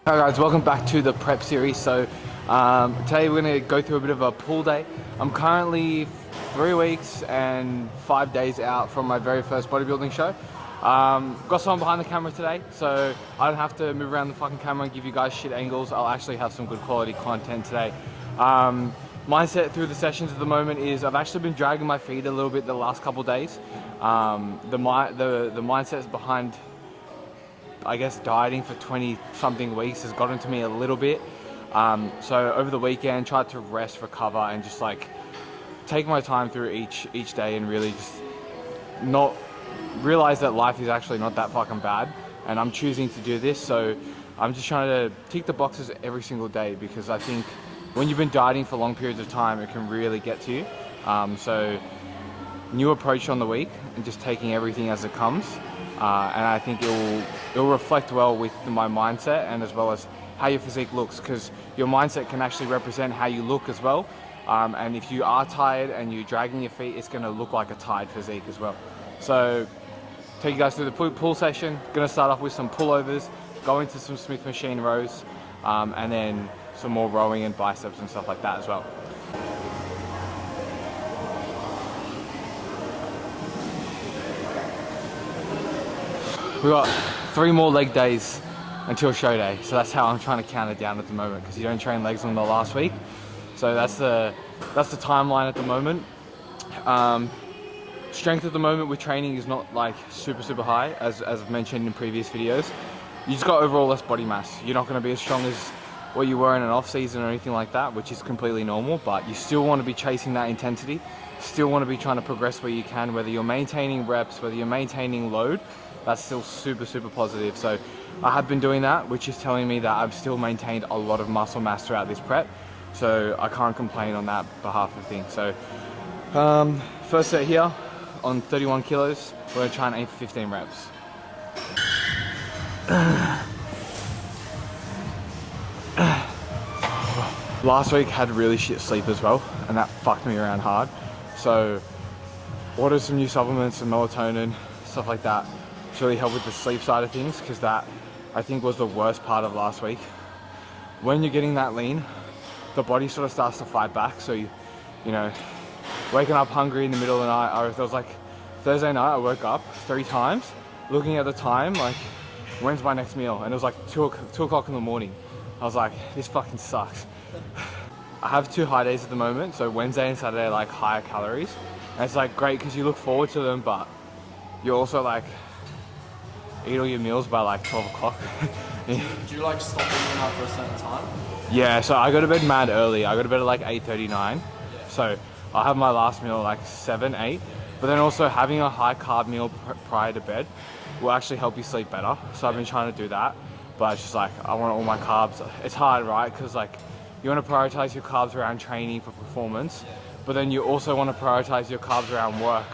Hi guys, welcome back to the prep series. So today we're going to go through a bit of a pull day. I'm currently 3 weeks and 5 days out from my very first bodybuilding show. Got someone behind the camera today, so I don't have to move around the fucking camera and give you guys shit angles. I'll actually have some good quality content today. Mindset through the sessions at the moment is I've actually been dragging my feet a little bit the last couple days. The mindset behind, I guess, dieting for 20 something weeks has gotten to me a little bit. So over the weekend, tried to rest, recover, and just like take my time through each day and really just not realize that life is actually not that fucking bad. And I'm choosing to do this, so I'm just trying to tick the boxes every single day, because I think when you've been dieting for long periods of time, it can really get to you. So new approach on the week and just taking everything as it comes. And I think it'll reflect well with my mindset, and as well as how your physique looks, because your mindset can actually represent how you look as well. And if you are tired and you're dragging your feet, it's going to look like a tired physique as well. So take you guys through the pull session. Going to start off with some pullovers, go into some Smith machine rows, and then some more rowing and biceps and stuff like that as well. We've got 3 more leg days until show day, so that's how I'm trying to count it down at the moment, because you don't train legs on the last week. So that's the timeline at the moment. Strength at the moment with training is not like super high, as I've mentioned in previous videos. You just got overall less body mass. You're not going to be as strong as what you were in an off season or anything like that, which is completely normal, but you still want to be chasing that intensity, still want to be trying to progress where you can, whether you're maintaining reps, whether you're maintaining load. That's still super positive. So I have been doing that, which is telling me that I've still maintained a lot of muscle mass throughout this prep. So I can't complain on that behalf of things. So first set here on 31 kilos, we're gonna try and aim for 15 reps. Last week had really shit sleep as well, and that fucked me around hard. So ordered some new supplements, some melatonin, stuff like that. It's really helped with the sleep side of things, because that, I think, was the worst part of last week. When you're getting that lean, the body sort of starts to fight back. So you know, waking up hungry in the middle of the night, or if it was like Thursday night, I woke up 3 times, looking at the time, like, when's my next meal? And it was like 2 o'clock in the morning. I was like, this fucking sucks. I have 2 high days at the moment, so Wednesday and Saturday are like higher calories. And it's like great because you look forward to them, but you're also like, eat all your meals by like 12 o'clock. Do you like stop eating after a certain time? Yeah, so I go to bed mad early. I go to bed at like 8:39. So I'll have my last meal at like 7, 8. But then also having a high carb meal prior to bed will actually help you sleep better. So I've been trying to do that. But it's just like, I want all my carbs. It's hard, right? Because like, you want to prioritize your carbs around training for performance. But then you also want to prioritize your carbs around work,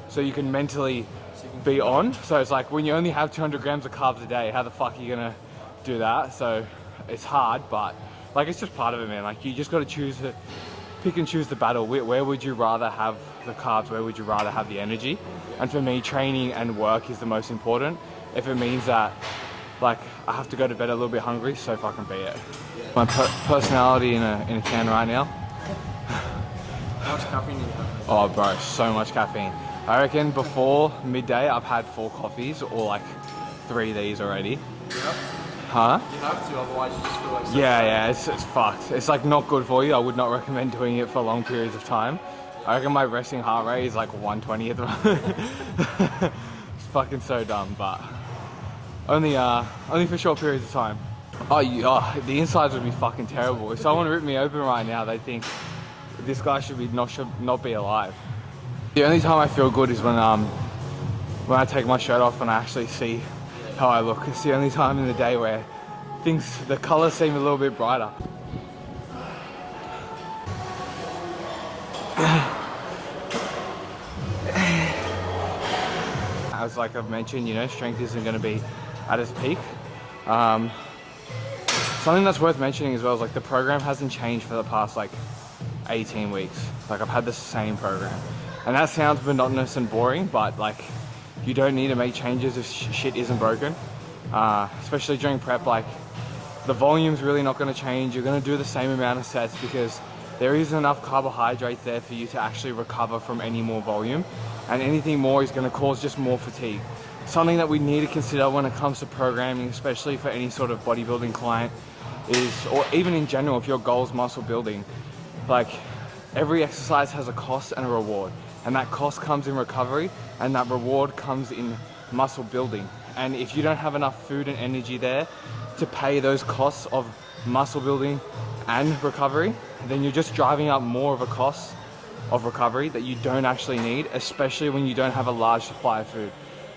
so you can mentally be on. So it's like, when you only have 200 grams of carbs a day, how the fuck are you gonna do that? So it's hard, but like, it's just part of it, man. Like, you just got to pick and choose the battle. Where would you rather have the carbs? Where would you rather have the energy? And for me, training and work is the most important. If it means that, like, I have to go to bed a little bit hungry, so fucking be it. My personality in a can right now. How much caffeine do you have? Oh bro, so much caffeine. I reckon before midday I've had 4 coffees, or like 3 of these already. Yeah. Huh? You have to, otherwise you just feel like... Yeah, it's fucked. It's like not good for you. I would not recommend doing it for long periods of time. I reckon my resting heart rate is like 120 at the moment. It's fucking so dumb, but only for short periods of time. The insides would be fucking terrible. If someone ripped me open right now, they'd think this guy should not be alive. The only time I feel good is when I take my shirt off and I actually see how I look. It's the only time in the day where the colors seem a little bit brighter. As like I've mentioned, you know, strength isn't going to be at its peak. Something that's worth mentioning as well is like the program hasn't changed for the past like 18 weeks. Like, I've had the same program. And that sounds monotonous and boring, but like, you don't need to make changes if shit isn't broken. Especially during prep, like, The volume's really not going to change. You're going to do the same amount of sets because there isn't enough carbohydrates there for you to actually recover from any more volume, and anything more is going to cause just more fatigue. Something that we need to consider when it comes to programming, especially for any sort of bodybuilding client, is, or even in general, if your goal is muscle building, like every exercise has a cost and a reward, and that cost comes in recovery and that reward comes in muscle building. And if you don't have enough food and energy there to pay those costs of muscle building and recovery, then you're just driving up more of a cost of recovery that you don't actually need, especially when you don't have a large supply of food.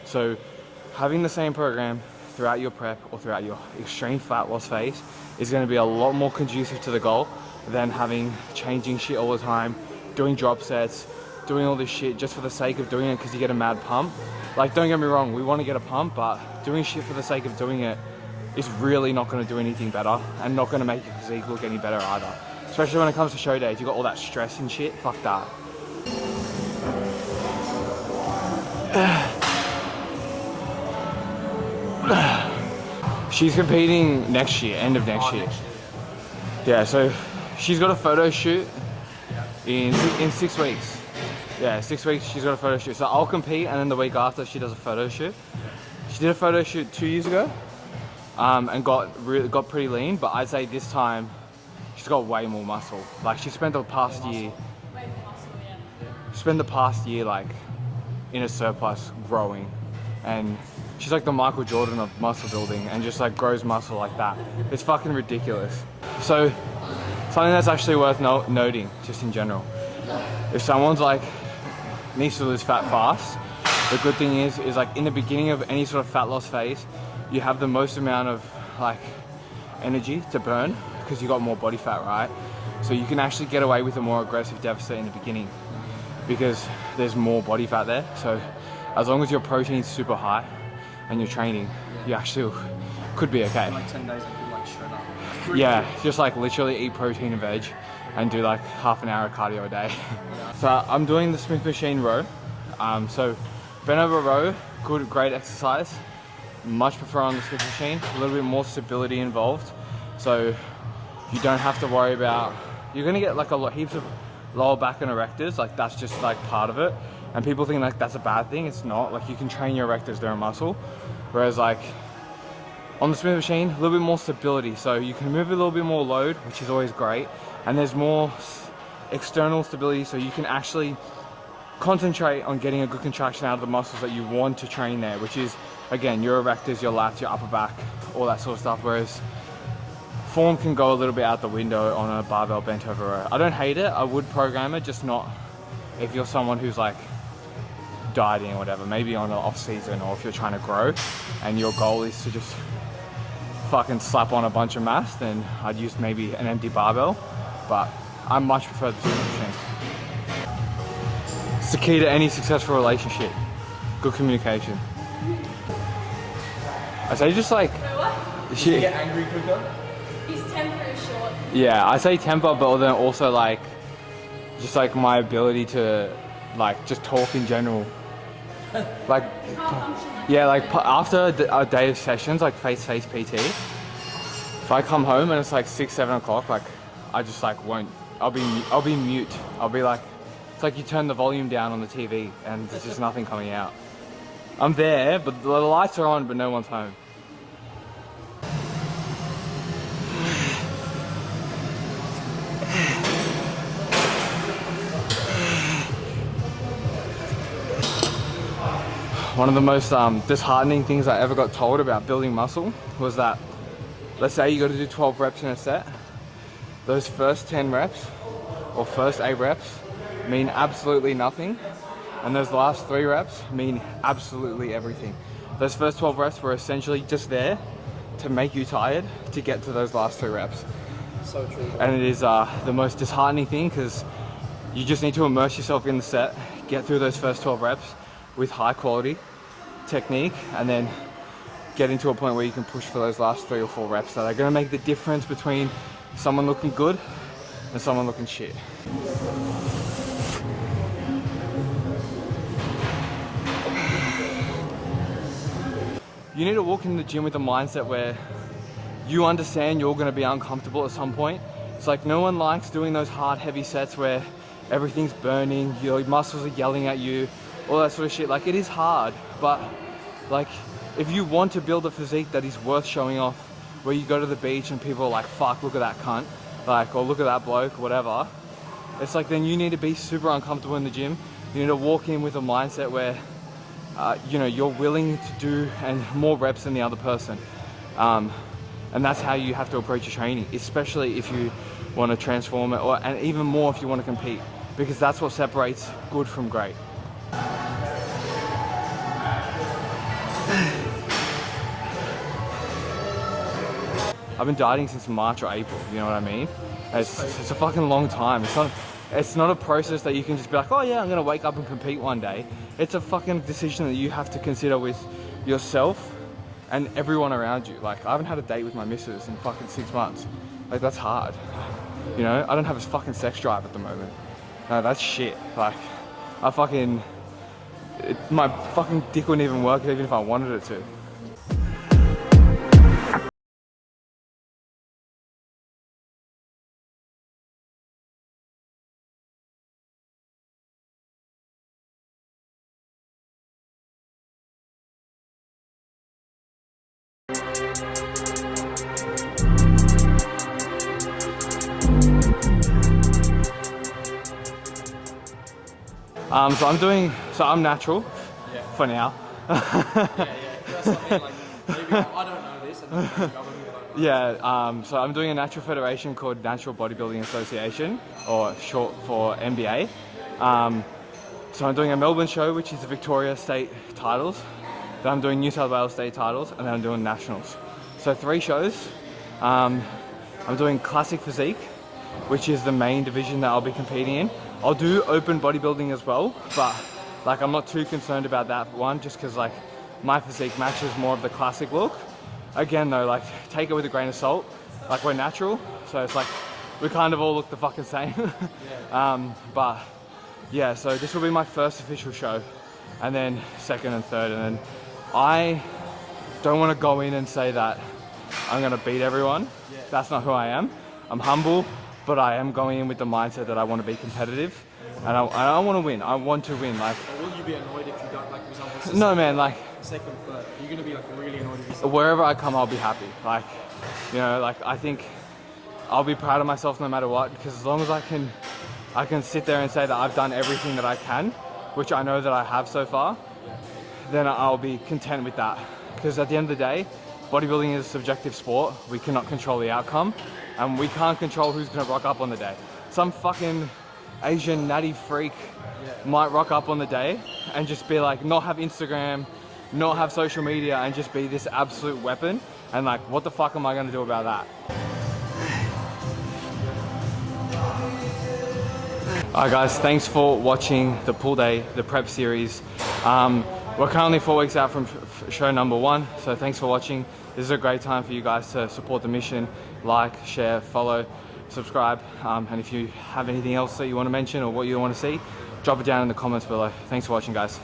So having the same program throughout your prep or throughout your extreme fat loss phase is going to be a lot more conducive to the goal than changing shit all the time, doing drop sets, doing all this shit just for the sake of doing it because you get a mad pump. Like, don't get me wrong, we want to get a pump, but doing shit for the sake of doing it is really not going to do anything better and not going to make your physique look any better either. Especially when it comes to show days, you got all that stress and shit, fuck that. She's competing next year, end of next year. Yeah, so she's got a photo shoot in 6 weeks. Yeah, 6 weeks she's got a photo shoot. So I'll compete and then the week after she does a photo shoot. She did a photo shoot 2 years ago and got pretty lean, but I'd say this time she's got way more muscle. Like she spent the past year like in a surplus growing, and she's like the Michael Jordan of muscle building and just like grows muscle like that. It's fucking ridiculous. So something that's actually worth noting just in general, if someone's like needs to lose fat fast, the good thing is like in the beginning of any sort of fat loss phase, you have the most amount of like energy to burn because you got more body fat, right? So you can actually get away with a more aggressive deficit in the beginning because there's more body fat there. So as long as your protein's super high and you're training, you actually could be okay. Like 10 days I could like shred up. Yeah, just like literally eat protein and veg and do like half an hour of cardio a day. So I'm doing the Smith machine row. So bent over row, great exercise. Much prefer on the Smith machine, a little bit more stability involved. So you don't have to worry about, you're gonna get like heaps of lower back and erectors, like that's just like part of it. And people think like that's a bad thing, it's not. Like you can train your erectors, they're a muscle. Whereas like on the Smith machine, a little bit more stability. So you can move a little bit more load, which is always great. And there's more external stability, so you can actually concentrate on getting a good contraction out of the muscles that you want to train there, which is, again, your erectors, your lats, your upper back, all that sort of stuff. Whereas form can go a little bit out the window on a barbell bent over row. I don't hate it, I would program it, just not if you're someone who's like dieting or whatever, maybe on an off season, or if you're trying to grow and your goal is to just fucking slap on a bunch of mass, then I'd use maybe an empty barbell, but I much prefer the Smith machine. It's the key to any successful relationship, good communication. I say just like, You get angry quicker? His temper is short. yeah, I say temper, but then also like, just like my ability to like just talk in general. Like, yeah, like after a day of sessions, like face-to-face PT, if I come home and it's like 6, 7 o'clock, like I just like won't, I'll be mute. I'll be like, it's like you turn the volume down on the TV and there's just nothing coming out. I'm there, but the lights are on, but no one's home. One of the most disheartening things I ever got told about building muscle was that, let's say you got to do 12 reps in a set, those first 10 reps or first 8 reps mean absolutely nothing, and those last 3 reps mean absolutely everything. Those first 12 reps were essentially just there to make you tired to get to those last 3 reps. So true. And it is the most disheartening thing, because you just need to immerse yourself in the set, get through those first 12 reps with high quality technique, and then get into a point where you can push for those last 3 or 4 reps that are going to make the difference between someone looking good and someone looking shit. You need to walk in the gym with a mindset where you understand you're gonna be uncomfortable at some point. It's like no one likes doing those hard, heavy sets where everything's burning, your muscles are yelling at you, all that sort of shit. Like, it is hard, but like, if you want to build a physique that is worth showing off, where you go to the beach and people are like, fuck, look at that cunt, like, or look at that bloke, whatever, it's like, then you need to be super uncomfortable in the gym. You need to walk in with a mindset where, you know, you're willing to do and more reps than the other person. And that's how you have to approach your training, especially if you want to transform it, and even more if you want to compete, because that's what separates good from great. I've been dieting since March or April, you know what I mean? It's a fucking long time. It's not a process that you can just be like, oh yeah, I'm gonna wake up and compete one day. It's a fucking decision that you have to consider with yourself and everyone around you. Like, I haven't had a date with my missus in fucking 6 months. Like, that's hard. You know, I don't have a fucking sex drive at the moment. No, that's shit. Like, my fucking dick wouldn't even work even if I wanted it to. So I'm natural, for now. That's what I mean, like, maybe I don't know this, and then maybe other people don't know. Yeah, so I'm doing a natural federation called Natural Bodybuilding Association, or short for NBA. So I'm doing a Melbourne show, which is the Victoria State titles. Then I'm doing New South Wales State titles, and then I'm doing nationals. So 3 shows. I'm doing Classic Physique, which is the main division that I'll be competing in. I'll do open bodybuilding as well, but like, I'm not too concerned about that one, just because like my physique matches more of the classic look. Again though, like, take it with a grain of salt. Like, we're natural, so it's like we kind of all look the fucking same. But yeah, so this will be my first official show, and then second and third, and then I don't want to go in and say that I'm gonna beat everyone. That's not who I am. I'm humble, but I am going in with the mindset that I want to be competitive, and I want to win. I want to win. Like, Will you be annoyed if you don't, like, for example, no man, like, second, third? You're gonna be like really annoyed if you say, wherever I come, I'll be happy. Like, you know, like, I think I'll be proud of myself no matter what, because as long as I can sit there and say that I've done everything that I can, which I know that I have so far, then I'll be content with that. Because at the end of the day, bodybuilding is a subjective sport. We cannot control the outcome, and we can't control who's gonna rock up on the day. Some fucking Asian natty freak might rock up on the day and just be like, not have Instagram, not have social media, and just be this absolute weapon. And like, what the fuck am I gonna do about that? Alright guys, thanks for watching the Pool Day, the prep series. We're currently 4 weeks out from show number 1, so thanks for watching. This is a great time for you guys to support the mission, like, share, follow, subscribe, and if you have anything else that you want to mention or what you want to see, drop it down in the comments below. Thanks for watching guys.